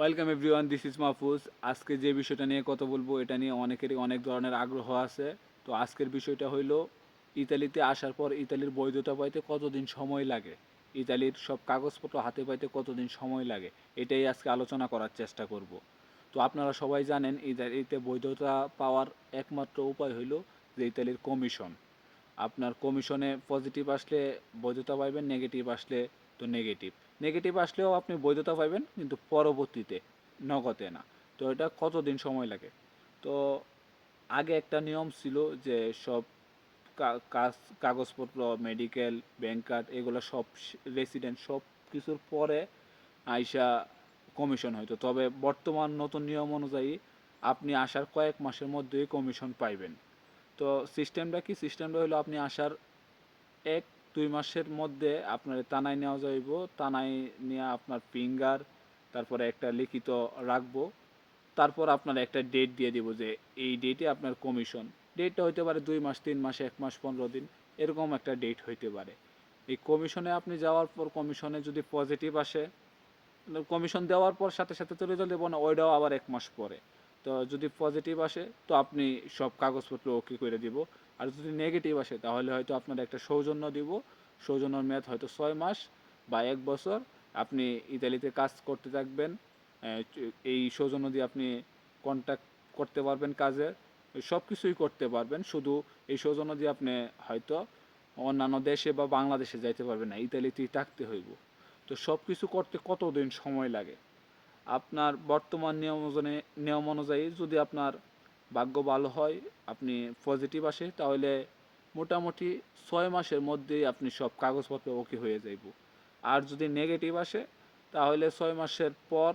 Welcome everyone, this is Mahfuz. আজকে যে বিষয়টা নিয়ে কথা বলবো এটা নিয়ে অনেকেরই অনেক ধরনের আগ্রহ আছে। তো আজকের বিষয়টা হইলো ইতালিতে আসার পর ইতালির বৈধতা পাইতে কতদিন সময় লাগে, ইতালির সব কাগজপত্র হাতে পাইতে কতদিন সময় লাগে, এটাই আজকে আলোচনা করার চেষ্টা করব। তো আপনারা সবাই জানেন ইতালিতে বৈধতা পাওয়ার একমাত্র উপায় হইলো যে ইতালির কমিশন। আপনার কমিশনে পজিটিভ আসলে বৈধতা পাইবেন, নেগেটিভ আসলে তো নেগেটিভ। নেগেটিভ আসলেও আপনি বৈধতা পাইবেন, কিন্তু পরবর্তীতে, নগদে না। তো এটা কতদিন সময় লাগে? তো আগে একটা নিয়ম ছিল যে সব কাজ, কাগজপত্র, মেডিকেল, ব্যাংক কার্ড, এগুলো সব রেসিডেন্ট সব কিছুর পরে আইসা কমিশন হইতো। তবে বর্তমান নতুন নিয়ম অনুযায়ী আপনি আসার কয়েক মাসের মধ্যেই কমিশন পাইবেন। তো সিস্টেমটা কি? সিস্টেমটা হলো আপনি আসার 1-2 মাসের মধ্যে আপনার তানাই নেওয়া যাইব। তানাই নিয়ে আপনার ফিঙ্গার, তারপরে একটা লিখিত রাখবো। তারপর আপনার একটা ডেট দিয়ে দিব যে এই ডেটে আপনার কমিশন। ডেটটা হইতে পারে 2 মাস, 3 মাস, 1 মাস, 15 দিন, এরকম একটা ডেট হইতে পারে। এই কমিশনে আপনি যাওয়ার পর কমিশনে যদি পজিটিভ আসে, কমিশন দেওয়ার পর সাথে সাথে তো রেজাল্ট দেবো না, ওইটাও আবার 1 মাস পরে। তো যদি পজিটিভ আসে তো আপনি সব কাগজপত্র ওকে করে দিব। আর যদি নেগেটিভ আসে তাহলে হয়তো আপনার একটা সৌজন্য দিব। সৌজন্যর মেয়াদ হয়তো 6 মাস বা 1 বছর। আপনি ইতালিতে কাজ করতে থাকবেন। এই সৌজন্য দিয়ে আপনি কন্ট্যাক্ট করতে পারবেন, কাজে সব কিছুই করতে পারবেন। শুধু এই সৌজন্য দিয়ে আপনি হয়তো অন্যান্য দেশে বা বাংলাদেশে যাইতে পারবেন না, ইতালিতেই থাকতে হইব। তো সব কিছু করতে কতদিন সময় লাগে? আপনার বর্তমান নিয়ম অনুযায়ী যদি আপনার ভাগ্য ভালো হয়, আপনি পজিটিভ আসে, তাহলে মোটামুটি 6 মাসের মধ্যেই আপনি সব কাগজপত্র ওকে হয়ে যাইব। আর যদি নেগেটিভ আসে তাহলে 6 মাসের পর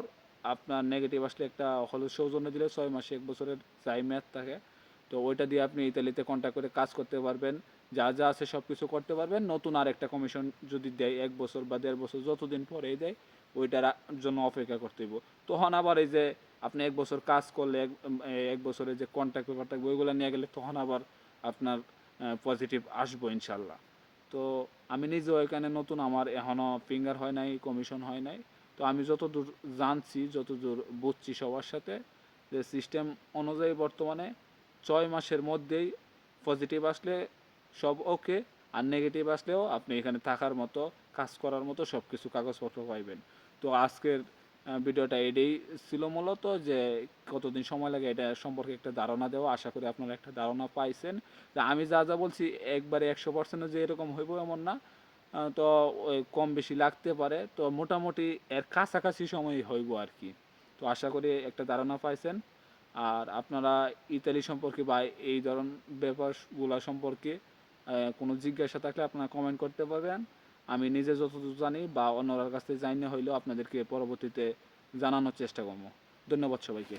আপনার নেগেটিভ আসলে একটা হলুদ সৌজন্য দিলে 6 মাসে 1 বছরের যাই মেয়াদ থাকে, তো ওইটা দিয়ে আপনি ইতালিতে কন্ট্যাক্ট করে কাজ করতে পারবেন। যা যা আছে সব কিছু করতে পারবেন। নতুন আর একটা কমিশন যদি দেয় 1 বছর বা 1.5 বছর, যতদিন পরেই দেয়, ওইটার জন্য অপেক্ষা করতে হইব। তখন আবার এই যে আপনি 1 বছর কাজ করলে 1 বছরের যে কন্ট্যাক্ট পেপার থাকবে ওইগুলো নিয়ে গেলে তখন আবার আপনার পজিটিভ আসবো ইনশাল্লাহ। তো আমি নিজেও এখানে নতুন, আমার এখনও ফিঙ্গার হয় নাই, কমিশন হয় নাই। তো আমি যতদূর জানছি, যতদূর বুঝছি সবার সাথে, যে সিস্টেম অনুযায়ী বর্তমানে 6 মাসের মধ্যেই পজিটিভ আসলে সব ওকে, আর নেগেটিভ আসলেও আপনি এখানে থাকার মতো, কাজ করার মতো সব কিছু কাগজপত্র পাইবেন। তো আজকের ভিডিওটা এটাই ছিল মূলত, যে কতদিন সময় লাগে এটা সম্পর্কে একটা ধারণা দেওয়া। আশা করি আপনারা একটা ধারণা পাইছেন। যে আমি যা যা বলছি একবারে 100% যে এরকম হইব এমন না। তো ওই কম বেশি লাগতে পারে, তো মোটামুটি এর কাছাকাছি সময় হইব আর কি। তো আশা করি একটা ধারণা পাইছেন। আর আপনারা ইতালি সম্পর্কে বা এই ধরন ব্যাপারগুলো সম্পর্কে কোনো জিজ্ঞাসা থাকলে আপনারা কমেন্ট করতে পারবেন। আমি নিজে যতদূর জানি বা অন্যরার কাছ থেকে জানি না হইলেও আপনাদেরকে পরবর্তীতে জানানোর চেষ্টা করবো। ধন্যবাদ সবাইকে।